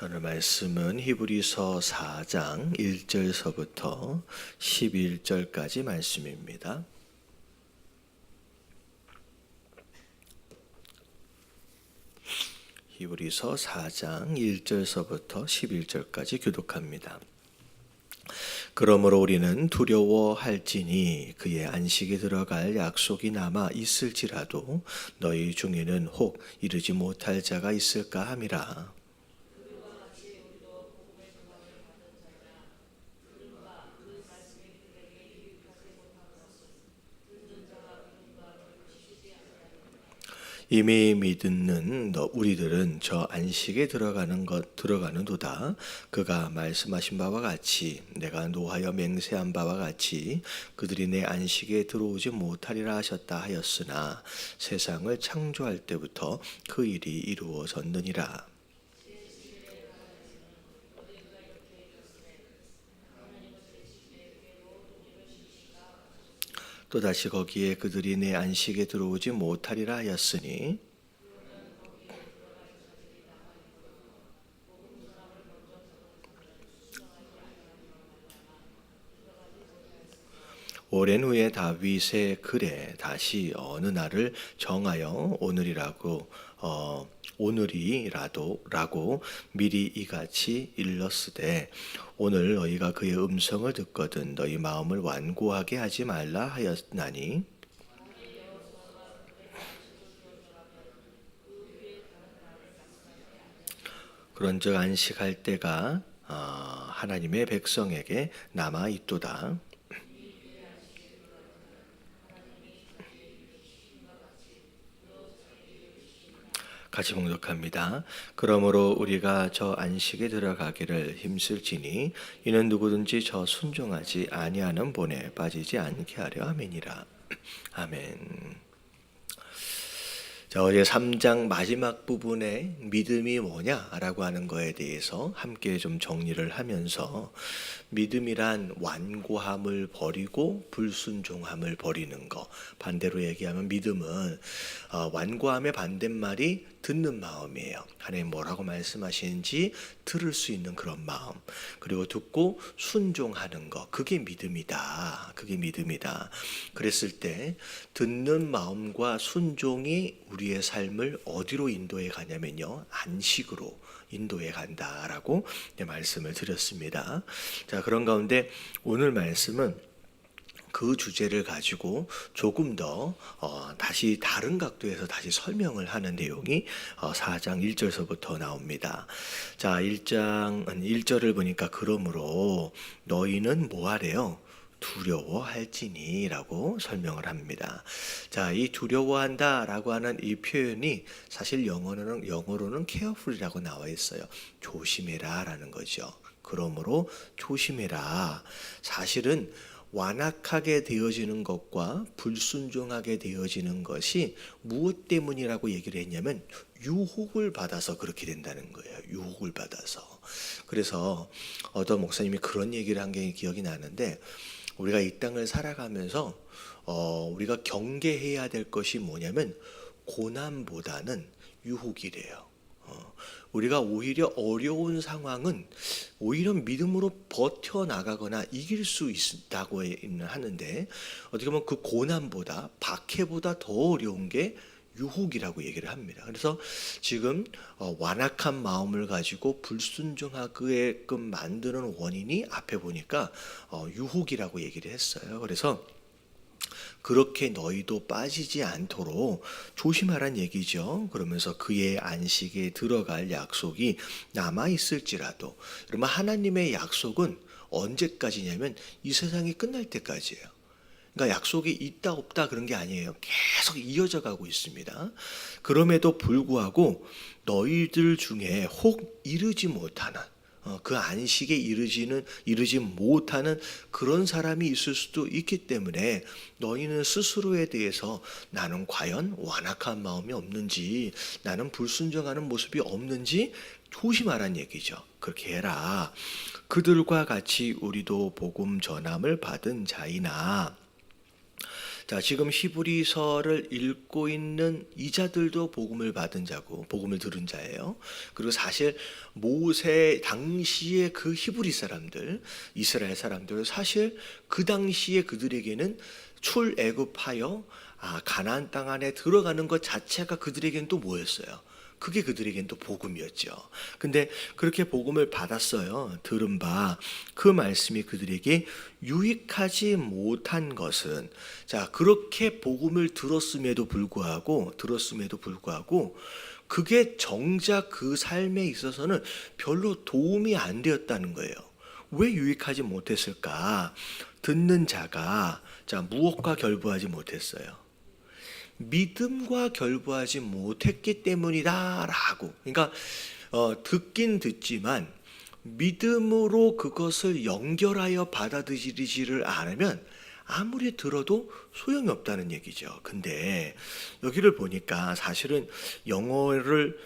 오늘 말씀은 히브리서 4장 1절서부터 11절까지 말씀입니다. 히브리서 4장 1절서부터 11절까지 교독합니다. 그러므로 우리는 두려워할지니 그의 안식에 들어갈 약속이 남아 있을지라도 너희 중에는 혹 이르지 못할 자가 있을까 함이라. 이미 믿는 우리들은 저 안식에 들어가는도다. 그가 말씀하신 바와 같이 내가 노하여 맹세한 바와 같이 그들이 내 안식에 들어오지 못하리라 하셨다 하였으나 세상을 창조할 때부터 그 일이 이루어졌느니라. 또다시 거기에 그들이 내 안식에 들어오지 못하리라 하였으니 오랜 후에 다윗의 글에 다시 어느 날을 정하여 오늘이라도라고 미리 이같이 일렀으되 오늘 너희가 그의 음성을 듣거든 너희 마음을 완고하게 하지 말라 하였나니 그런즉 안식할 때가 하나님의 백성에게 남아 있도다. 같이 봉독합니다. 그러므로 우리가 저 안식에 들어가기를 힘쓸지니 이는 누구든지 저 순종하지 아니하는 본에 빠지지 않게 하려 함이니라. 아멘. 자, 어제 3장 마지막 부분에 믿음이 뭐냐라고 하는 거에 대해서 함께 좀 정리를 하면서 믿음이란 완고함을 버리고 불순종함을 버리는 거. 반대로 얘기하면 믿음은 완고함의 반대말이 듣는 마음이에요. 하나님 뭐라고 말씀하시는지 들을 수 있는 그런 마음. 그리고 듣고 순종하는 거. 그게 믿음이다. 그게 믿음이다. 그랬을 때 듣는 마음과 순종이 우리의 삶을 어디로 인도해 가냐면요. 안식으로 인도해 간다라고 말씀을 드렸습니다. 자, 그런 가운데 오늘 말씀은 그 주제를 가지고 조금 더 다시 다른 각도에서 다시 설명을 하는 내용이 4장 1절서부터 나옵니다. 자, 1장 1절을 보니까 그러므로 너희는 뭐하래요? 두려워할지니 라고 설명을 합니다. 자, 이 두려워한다 라고 하는 이 표현이 사실 영어로는 careful이라고 나와 있어요. 조심해라 라는 거죠. 그러므로 조심해라. 사실은 완악하게 되어지는 것과 불순종하게 되어지는 것이 무엇 때문이라고 얘기를 했냐면 유혹을 받아서 그렇게 된다는 거예요. 유혹을 받아서. 그래서 어떤 목사님이 그런 얘기를 한 게 기억이 나는데 우리가 이 땅을 살아가면서 우리가 경계해야 될 것이 뭐냐면 고난보다는 유혹이래요. 우리가 오히려 어려운 상황은 오히려 믿음으로 버텨나가거나 이길 수 있다고 하는데 어떻게 보면 그 고난보다 박해보다 더 어려운 게 유혹이라고 얘기를 합니다. 그래서 지금 완악한 마음을 가지고 불순종하게끔 만드는 원인이 앞에 보니까 유혹이라고 얘기를 했어요. 그래서 그렇게 너희도 빠지지 않도록 조심하란 얘기죠. 그러면서 그의 안식에 들어갈 약속이 남아 있을지라도. 그러면 하나님의 약속은 언제까지냐면 이 세상이 끝날 때까지예요. 그러니까 약속이 있다 없다 그런 게 아니에요. 계속 이어져 가고 있습니다. 그럼에도 불구하고 너희들 중에 혹 이르지 못하는 그 안식에 이르지 못하는 그런 사람이 있을 수도 있기 때문에 너희는 스스로에 대해서 나는 과연 완악한 마음이 없는지 나는 불순종하는 모습이 없는지 조심하라는 얘기죠. 그렇게 해라. 그들과 같이 우리도 복음 전함을 받은 자이나 자, 지금 히브리서를 읽고 있는 이자들도 복음을 받은 자고 복음을 들은 자예요. 그리고 사실 모세 당시의 그 히브리 사람들, 이스라엘 사람들, 사실 그 당시에 그들에게는 출애굽하여 가나안 땅 안에 들어가는 것 자체가 그들에게는 또 뭐였어요? 그게 그들에겐 또 복음이었죠. 근데 그렇게 복음을 받았어요. 들은 바 그 말씀이 그들에게 유익하지 못한 것은, 자, 그렇게 복음을 들었음에도 불구하고 그게 정작 그 삶에 있어서는 별로 도움이 안 되었다는 거예요. 왜 유익하지 못했을까? 듣는 자가 무엇과 결부하지 못했어요? 믿음과 결부하지 못했기 때문이다라고. 그러니까 듣긴 듣지만 믿음으로 그것을 연결하여 받아들이지를 않으면 아무리 들어도 소용이 없다는 얘기죠. 근데 여기를 보니까 사실은 영어를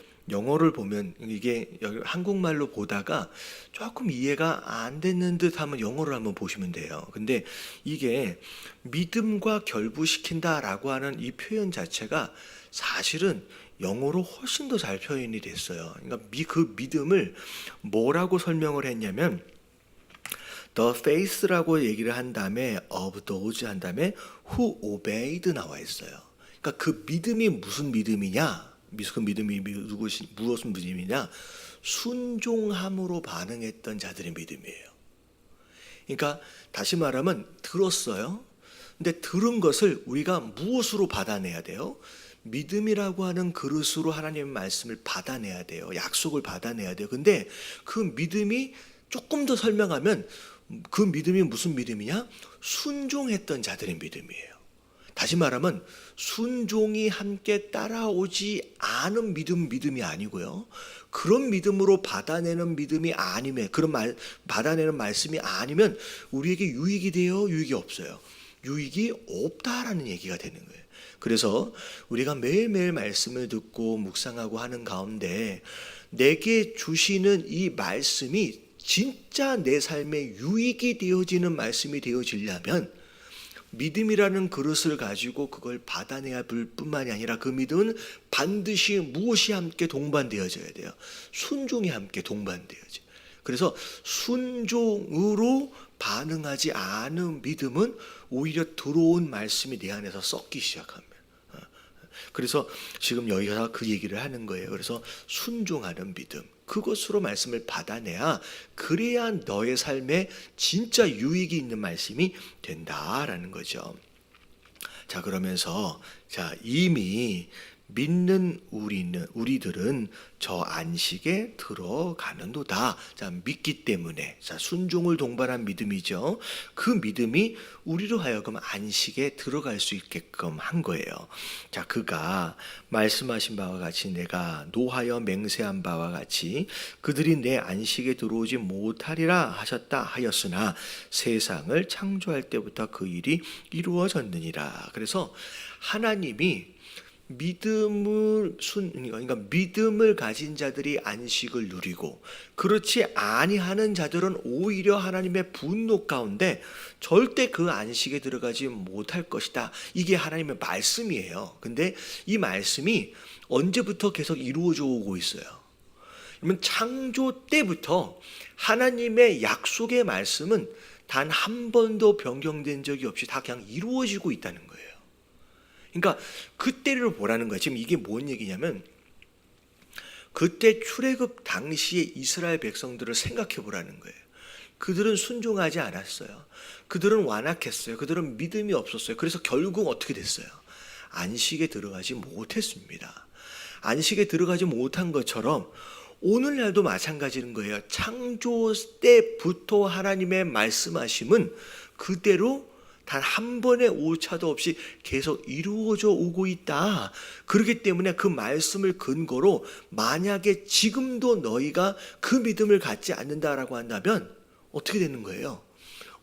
보면 이게 한국말로 보다가 조금 이해가 안 됐는 듯 하면 영어를 한번 보시면 돼요. 근데 이게 믿음과 결부시킨다라고 하는 이 표현 자체가 사실은 영어로 훨씬 더 잘 표현이 됐어요. 그러니까 그 믿음을 뭐라고 설명을 했냐면 the faith라고 얘기를 한 다음에 of those 한 다음에 who obeyed 나와 있어요. 그러니까 그 믿음이 무슨 믿음이냐? 그 믿음이 무엇은 믿음이냐? 순종함으로 반응했던 자들의 믿음이에요. 그러니까 다시 말하면 들었어요. 근데 들은 것을 우리가 무엇으로 받아내야 돼요? 믿음이라고 하는 그릇으로 하나님의 말씀을 받아내야 돼요. 약속을 받아내야 돼요. 근데 그 믿음이 조금 더 설명하면 그 믿음이 무슨 믿음이냐? 순종했던 자들의 믿음이에요. 다시 말하면 순종이 함께 따라오지 않은 믿음이 아니고요. 그런 믿음으로 받아내는 믿음이 아니면, 받아내는 말씀이 아니면 우리에게 유익이 돼요? 유익이 없어요? 유익이 없다라는 얘기가 되는 거예요. 그래서 우리가 매일매일 말씀을 듣고 묵상하고 하는 가운데 내게 주시는 이 말씀이 진짜 내 삶에 유익이 되어지는 말씀이 되어지려면 믿음이라는 그릇을 가지고 그걸 받아내야 할 뿐만이 아니라 그 믿음은 반드시 무엇이 함께 동반되어져야 돼요? 순종이 함께 동반되어져요. 그래서 순종으로 반응하지 않은 믿음은 오히려 들어온 말씀이 내 안에서 썩기 시작합니다. 그래서 지금 여기가 그 얘기를 하는 거예요. 그래서 순종하는 믿음, 그것으로 말씀을 받아내야, 그래야 너의 삶에 진짜 유익이 있는 말씀이 된다라는 거죠. 자, 그러면서 이미 믿는 우리들은 저 안식에 들어가는도다. 믿기 때문에 순종을 동반한 믿음이죠. 그 믿음이 우리로 하여금 안식에 들어갈 수 있게끔 한 거예요. 그가 말씀하신 바와 같이 내가 노하여 맹세한 바와 같이 그들이 내 안식에 들어오지 못하리라 하셨다 하였으나 세상을 창조할 때부터 그 일이 이루어졌느니라. 그래서 하나님이 그러니까 믿음을 가진 자들이 안식을 누리고 그렇지 아니하는 자들은 오히려 하나님의 분노 가운데 절대 그 안식에 들어가지 못할 것이다. 이게 하나님의 말씀이에요. 근데 이 말씀이 언제부터 계속 이루어져 오고 있어요? 그러면 창조 때부터 하나님의 약속의 말씀은 단 한 번도 변경된 적이 없이 다 그냥 이루어지고 있다는 거예요. 그러니까 그때를 보라는 거예요. 지금 이게 뭔 얘기냐면 그때 출애굽 당시에 이스라엘 백성들을 생각해 보라는 거예요. 그들은 순종하지 않았어요. 그들은 완악했어요. 그들은 믿음이 없었어요. 그래서 결국 어떻게 됐어요? 안식에 들어가지 못했습니다. 안식에 들어가지 못한 것처럼 오늘날도 마찬가지인 거예요. 창조 때부터 하나님의 말씀하심은 그대로 단 한 번의 오차도 없이 계속 이루어져 오고 있다. 그렇기 때문에 그 말씀을 근거로 만약에 지금도 너희가 그 믿음을 갖지 않는다라고 한다면 어떻게 되는 거예요?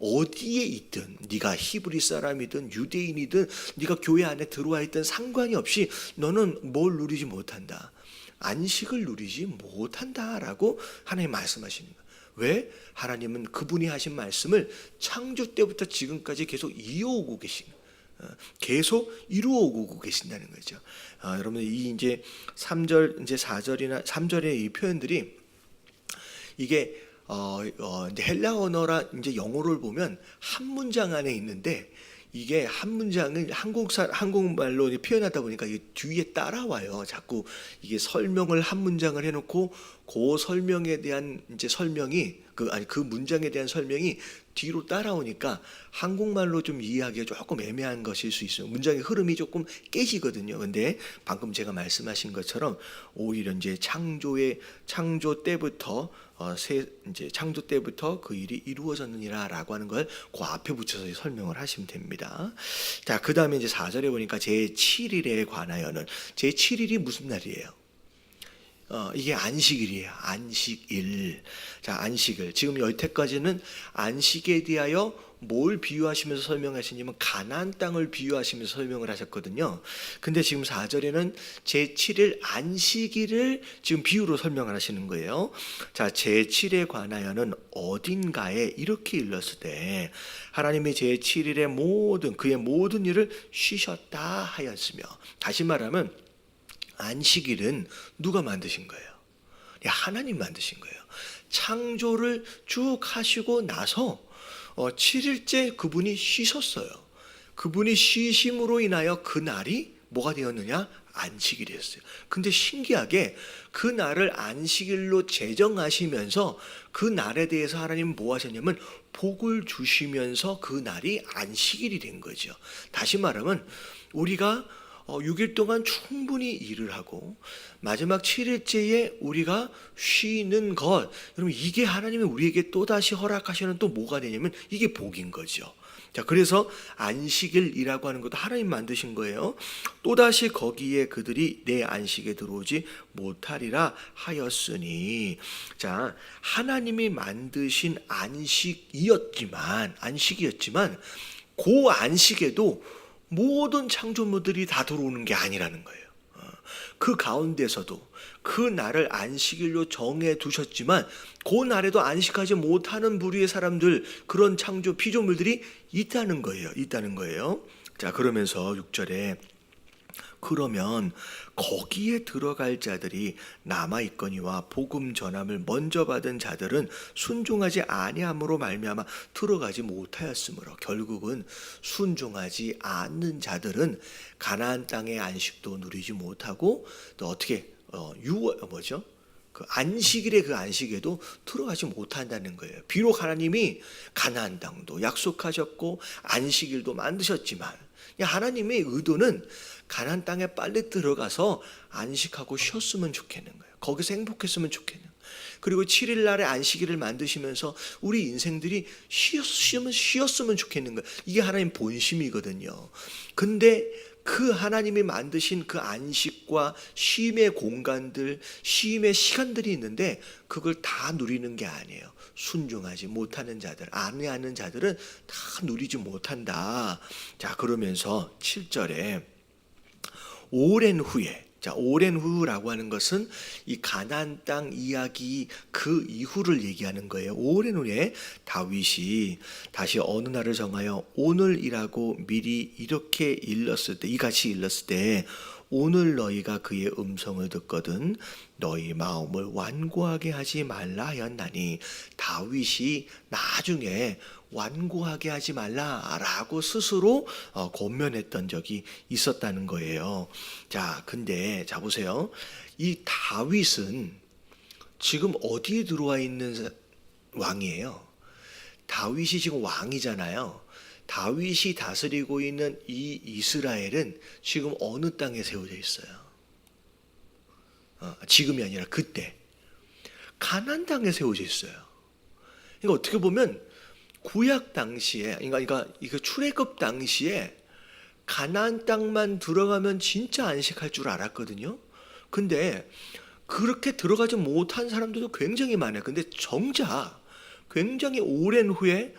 어디에 있든, 네가 히브리 사람이든 유대인이든 네가 교회 안에 들어와 있든 상관이 없이 너는 뭘 누리지 못한다. 안식을 누리지 못한다라고 하나님 말씀하시는 거예요. 왜? 하나님은 그분이 하신 말씀을 창조 때부터 지금까지 계속 이어오고 계신 거예요. 계속 이루어오고 계신다는 거죠. 여러분 이 이제 3절 이제 4절이나 3절의 이 표현들이 이게 이제 헬라 언어라 이제 영어를 보면 한 문장 안에 있는데 이게 한 문장을 한국말로 표현하다 보니까 이게 뒤에 따라와요. 자꾸 이게 설명을 한 문장을 해놓고 그 설명에 대한 이제 설명이 그 문장에 대한 설명이 뒤로 따라오니까 한국말로 좀 이해하기가 조금 애매한 것일 수 있어요. 문장의 흐름이 조금 깨지거든요. 근데 방금 제가 말씀하신 것처럼 오히려 이제 창조 때부터 이제 창조 때부터 그 일이 이루어졌느니라라고 하는 걸 그 앞에 붙여서 설명을 하시면 됩니다. 자, 그다음에 이제 4절에 보니까 제7일에 관하여는 제7일이 무슨 날이에요? 이게 안식일이에요. 안식일. 자, 안식일. 지금 여태까지는 안식에 대하여 뭘 비유하시면서 설명하시냐면 가나안 땅을 비유하시면서 설명을 하셨거든요. 근데 지금 4절에는 제7일 안식일을 지금 비유로 설명을 하시는 거예요. 자, 제7일에 관하여는 어딘가에 이렇게 일렀을 때 하나님이 제7일에 그의 모든 일을 쉬셨다 하였으며, 다시 말하면 안식일은 누가 만드신 거예요? 하나님 만드신 거예요. 창조를 쭉 하시고 나서 7일째 그분이 쉬셨어요. 그분이 쉬심으로 인하여 그 날이 뭐가 되었느냐? 안식일이 었어요. 근데 신기하게 그 날을 안식일로 제정하시면서 그 날에 대해서 하나님은 뭐 하셨냐면 복을 주시면서 그 날이 안식일이 된 거죠. 다시 말하면 우리가 6일 동안 충분히 일을 하고 마지막 7일째에 우리가 쉬는 것, 여러분 이게 하나님이 우리에게 또다시 허락하시는 또 뭐가 되냐면 이게 복인 거죠. 자, 그래서 안식일이라고 하는 것도 하나님 만드신 거예요. 또다시 거기에 그들이 내 안식에 들어오지 못하리라 하였으니, 자, 하나님이 만드신 안식이었지만 그 안식에도 모든 창조물들이 다 들어오는 게 아니라는 거예요. 그 가운데서도 그 날을 안식일로 정해 두셨지만 그 날에도 안식하지 못하는 부류의 사람들, 그런 창조 피조물들이 있다는 거예요. 자, 그러면서 6절에 그러면 거기에 들어갈 자들이 남아있거니와 복음 전함을 먼저 받은 자들은 순종하지 아니함으로 말미암아 들어가지 못하였으므로, 결국은 순종하지 않는 자들은 가나안 땅의 안식도 누리지 못하고 또 어떻게 그 안식일의 그 안식에도 들어가지 못한다는 거예요. 비록 하나님이 가나안 땅도 약속하셨고 안식일도 만드셨지만 하나님의 의도는 가나안 땅에 빨리 들어가서 안식하고 쉬었으면 좋겠는 거예요. 거기서 행복했으면 좋겠는 거예요. 그리고 7일 날에 안식일을 만드시면서 우리 인생들이 쉬었으면 좋겠는 거예요. 이게 하나님 본심이거든요. 근데 그 하나님이 만드신 그 안식과 쉼의 공간들, 쉼의 시간들이 있는데 그걸 다 누리는 게 아니에요. 순종하지 못하는 자들, 안해하는 자들은 다 누리지 못한다. 자, 그러면서 7절에 오랜 후에, 자, 오랜 후라고 하는 것은 이 가나안 땅 이야기 그 이후를 얘기하는 거예요. 오랜 후에 다윗이 다시 어느 날을 정하여 오늘이라고 미리 이렇게 이같이 일렀을 때 오늘 너희가 그의 음성을 듣거든 너희 마음을 완고하게 하지 말라 하였나니, 다윗이 나중에 완고하게 하지 말라라고 스스로 권면했던 적이 있었다는 거예요. 자, 근데 자 보세요. 이 다윗은 지금 어디에 들어와 있는 왕이에요? 다윗이 지금 왕이잖아요. 다윗이 다스리고 있는 이 이스라엘은 지금 어느 땅에 세워져 있어요? 지금이 아니라 그때 가나안 땅에 세워져 있어요. 그러니까 어떻게 보면 구약 당시에, 그러니까 이거 출애굽 당시에 가나안 땅만 들어가면 진짜 안식할 줄 알았거든요. 근데 그렇게 들어가지 못한 사람들도 굉장히 많아요. 근데 정작 굉장히 오랜 후에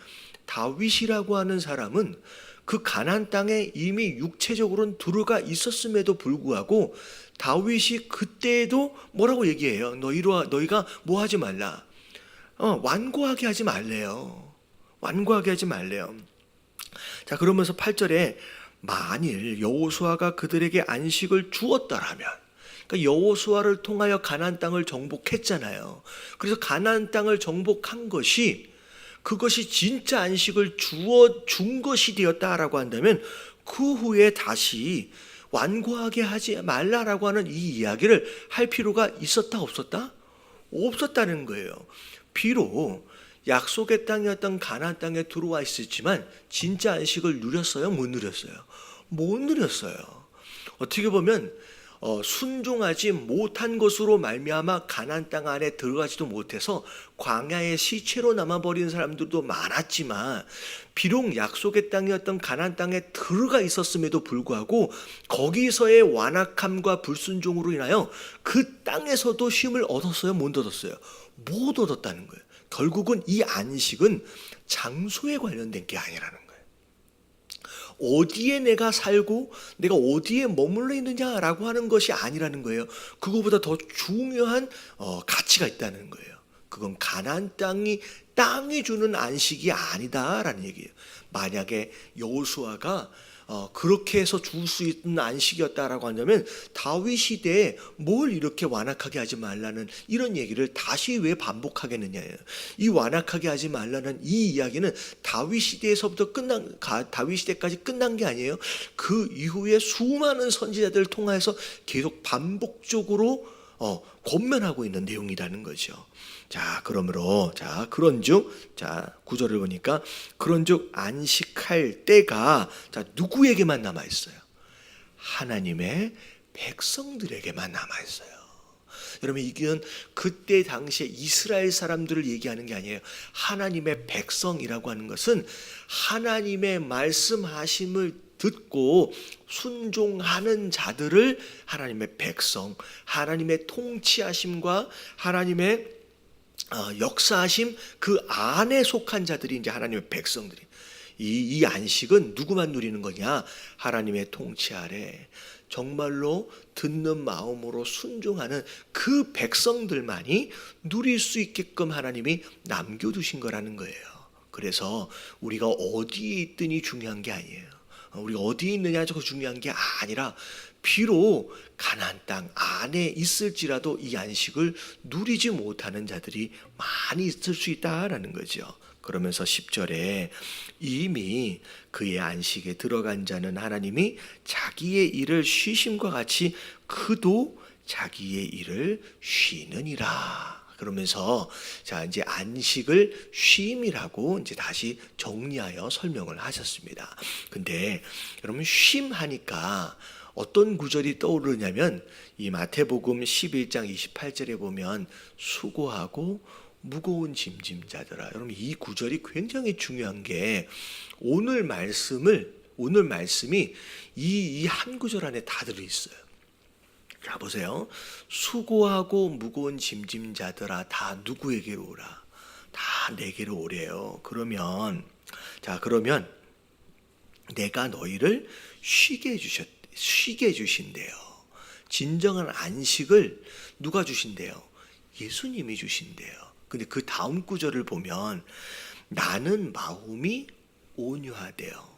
다윗이라고 하는 사람은 그 가나안 땅에 이미 육체적으로는 들어가 있었음에도 불구하고 다윗이 그때에도 뭐라고 얘기해요? 너희가 뭐 하지 말라. 완고하게 하지 말래요. 완고하게 하지 말래요. 자, 그러면서 8절에 만일 여호수아가 그들에게 안식을 주었더라면, 그러니까 여호수아를 통하여 가나안 땅을 정복했잖아요. 그래서 가나안 땅을 정복한 것이, 그것이 진짜 안식을 주어 준 것이 되었다라고 한다면, 그 후에 다시 완고하게 하지 말라라고 하는 이 이야기를 할 필요가 있었다 없었다? 없었다는 거예요. 비록 약속의 땅이었던 가나안 땅에 들어와 있었지만 진짜 안식을 누렸어요? 못 누렸어요? 못 누렸어요. 어떻게 보면 순종하지 못한 것으로 말미암아 가나안 땅 안에 들어가지도 못해서 광야의 시체로 남아버린 사람들도 많았지만, 비록 약속의 땅이었던 가나안 땅에 들어가 있었음에도 불구하고 거기서의 완악함과 불순종으로 인하여 그 땅에서도 쉼을 얻었어요? 못 얻었어요? 못 얻었다는 거예요. 결국은 이 안식은 장소에 관련된 게 아니라는 거예요. 어디에 내가 살고 내가 어디에 머물러 있느냐라고 하는 것이 아니라는 거예요. 그거보다 더 중요한 가치가 있다는 거예요. 그건 가나안 땅이 주는 안식이 아니다라는 얘기예요. 만약에 여호수아가 그렇게 해서 줄 수 있는 안식이었다라고 한다면 다윗 시대에 뭘 이렇게 완악하게 하지 말라는 이런 얘기를 다시 왜 반복하겠느냐예요. 이 완악하게 하지 말라는 이 이야기는 다윗 시대에서부터 다윗 시대까지 끝난 게 아니에요. 그 이후에 수많은 선지자들을 통해서 계속 반복적으로 권면하고 있는 내용이라는 거죠. 자, 그러므로 그런즉 9절을 보니까 그런즉 안식할 때가 누구에게만 남아 있어요? 하나님의 백성들에게만 남아 있어요. 여러분, 이건 그때 당시에 이스라엘 사람들을 얘기하는 게 아니에요. 하나님의 백성이라고 하는 것은 하나님의 말씀하심을 듣고 순종하는 자들을 하나님의 백성, 하나님의 통치하심과 하나님의 역사하심 그 안에 속한 자들이 이제 하나님의 백성들이. 이 안식은 누구만 누리는 거냐? 하나님의 통치 아래 정말로 듣는 마음으로 순종하는 그 백성들만이 누릴 수 있게끔 하나님이 남겨두신 거라는 거예요. 그래서 우리가 어디에 있든이 중요한 게 아니에요. 우리가 어디에 있느냐 저거 중요한 게 아니라, 비록 가나안 땅 안에 있을지라도 이 안식을 누리지 못하는 자들이 많이 있을 수 있다라는 거죠. 그러면서 10절에 이미 그의 안식에 들어간 자는 하나님이 자기의 일을 쉬심과 같이 그도 자기의 일을 쉬느니라. 그러면서 이제 안식을 쉼이라고 이제 다시 정리하여 설명을 하셨습니다. 근데 여러분, 쉼하니까 어떤 구절이 떠오르냐면, 이 마태복음 11장 28절에 보면 수고하고 무거운 짐짐자들아. 여러분, 이 구절이 굉장히 중요한 게 오늘 말씀이 이 한 구절 안에 다 들어있어요. 자, 보세요. 수고하고 무거운 짐짐자들아, 다 누구에게로 오라? 다 내게로 오래요. 그러면 내가 너희를 쉬게 해주신대요. 진정한 안식을 누가 주신대요? 예수님이 주신대요. 근데 그 다음 구절을 보면 나는 마음이 온유하대요.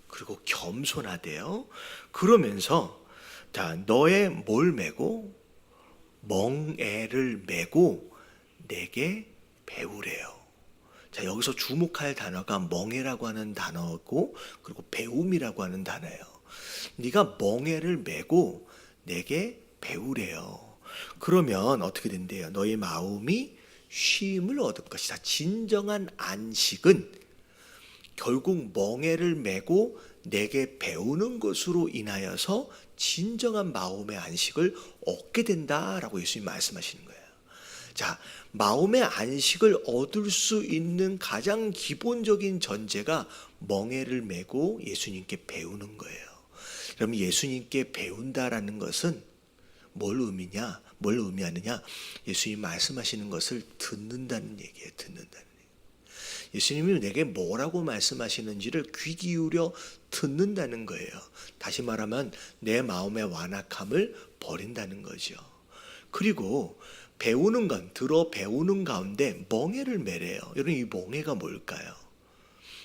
그리고 겸손하대요. 그러면서 너의 뭘 메고? 멍에를 메고 내게 배우래요. 여기서 주목할 단어가 멍에라고 하는 단어고, 그리고 배움이라고 하는 단어예요. 네가 멍에를 메고 내게 배우래요. 그러면 어떻게 된대요? 너의 마음이 쉼을 얻을 것이다. 진정한 안식은 결국 멍에를 메고 내게 배우는 것으로 인하여서 진정한 마음의 안식을 얻게 된다라고 예수님이 말씀하시는 거예요. 마음의 안식을 얻을 수 있는 가장 기본적인 전제가 멍에를 메고 예수님께 배우는 거예요. 그럼 예수님께 배운다라는 것은 뭘 의미하느냐? 예수님 말씀하시는 것을 듣는다는 얘기예요. 예수님이 내게 뭐라고 말씀하시는지를 귀 기울여 듣는다는 거예요. 다시 말하면 내 마음의 완악함을 버린다는 거죠. 그리고 배우는 가운데 멍에를 메래요. 여러분, 이 멍에가 뭘까요?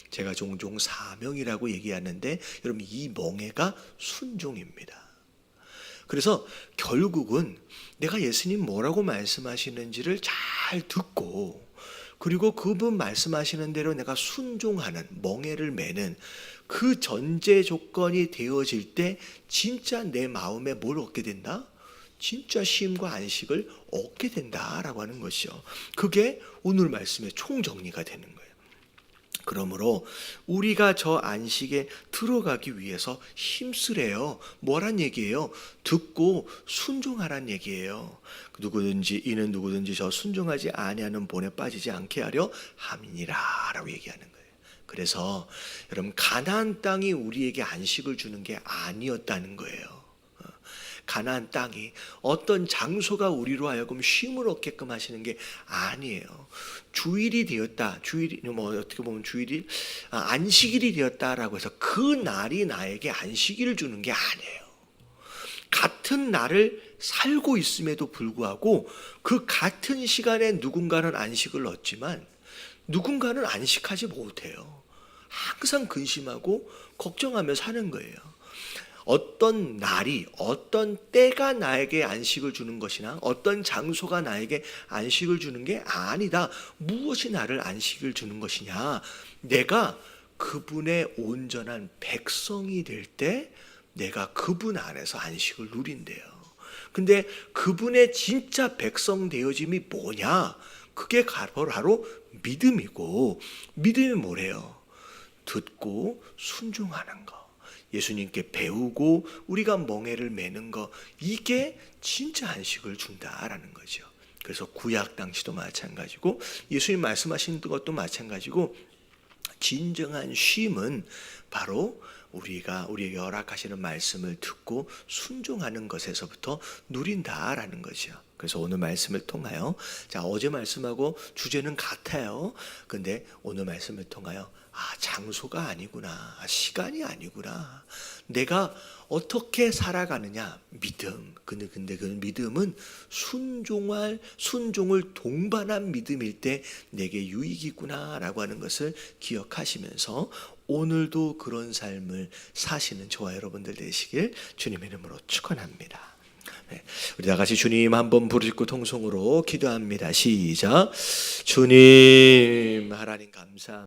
제가 종종 사명이라고 얘기하는데 여러분 이 멍에가 순종입니다. 그래서 결국은 내가 예수님 뭐라고 말씀하시는지를 잘 듣고 그리고 그분 말씀하시는 대로 내가 순종하는 멍에를 매는 그 전제 조건이 되어질 때 진짜 내 마음에 뭘 얻게 된다? 진짜 쉼과 안식을 얻게 된다라고 하는 것이요. 그게 오늘 말씀의 총정리가 되는 거예요. 그러므로 우리가 저 안식에 들어가기 위해서 힘쓰래요. 뭐란 얘기예요? 듣고 순종하란 얘기예요. 이는 누구든지 저 순종하지 아니하는 본에 빠지지 않게 하려 함이니라라고 얘기하는 거예요. 그래서 여러분 가나안 땅이 우리에게 안식을 주는 게 아니었다는 거예요. 가나안 땅이 어떤 장소가 우리로 하여금 쉼을 얻게끔 하시는 게 아니에요. 주일이 되었다. 주일이 어떻게 보면 주일이 안식일이 되었다라고 해서 그 날이 나에게 안식일을 주는 게 아니에요. 같은 날을 살고 있음에도 불구하고 그 같은 시간에 누군가는 안식을 얻지만 누군가는 안식하지 못해요. 항상 근심하고 걱정하며 사는 거예요. 어떤 날이 어떤 때가 나에게 안식을 주는 것이나 어떤 장소가 나에게 안식을 주는 게 아니다. 무엇이 나를 안식을 주는 것이냐? 내가 그분의 온전한 백성이 될 때 내가 그분 안에서 안식을 누린대요. 근데 그분의 진짜 백성 되어짐이 뭐냐? 그게 바로 믿음이고, 믿음이 뭐래요? 듣고 순종하는 거. 예수님께 배우고 우리가 멍에를 매는 거, 이게 진짜 안식을 준다라는 거죠. 그래서 구약 당시도 마찬가지고 예수님 말씀하신 것도 마찬가지고 진정한 쉼은 바로 우리가 우리에게 허락하시는 말씀을 듣고 순종하는 것에서부터 누린다라는 거죠. 그래서 오늘 말씀을 통하여 어제 말씀하고 주제는 같아요. 근데 오늘 말씀을 통하여 장소가 아니구나, 시간이 아니구나, 내가 어떻게 살아가느냐, 믿음. 근데 그 믿음은 순종을 동반한 믿음일 때 내게 유익이구나라고 하는 것을 기억하시면서 오늘도 그런 삶을 사시는 저와 여러분들 되시길 주님의 이름으로 축원합니다. 우리 다 같이 주님 한번 부르짖고 통성으로 기도합니다. 시작. 주님, 하나님 감사합니다.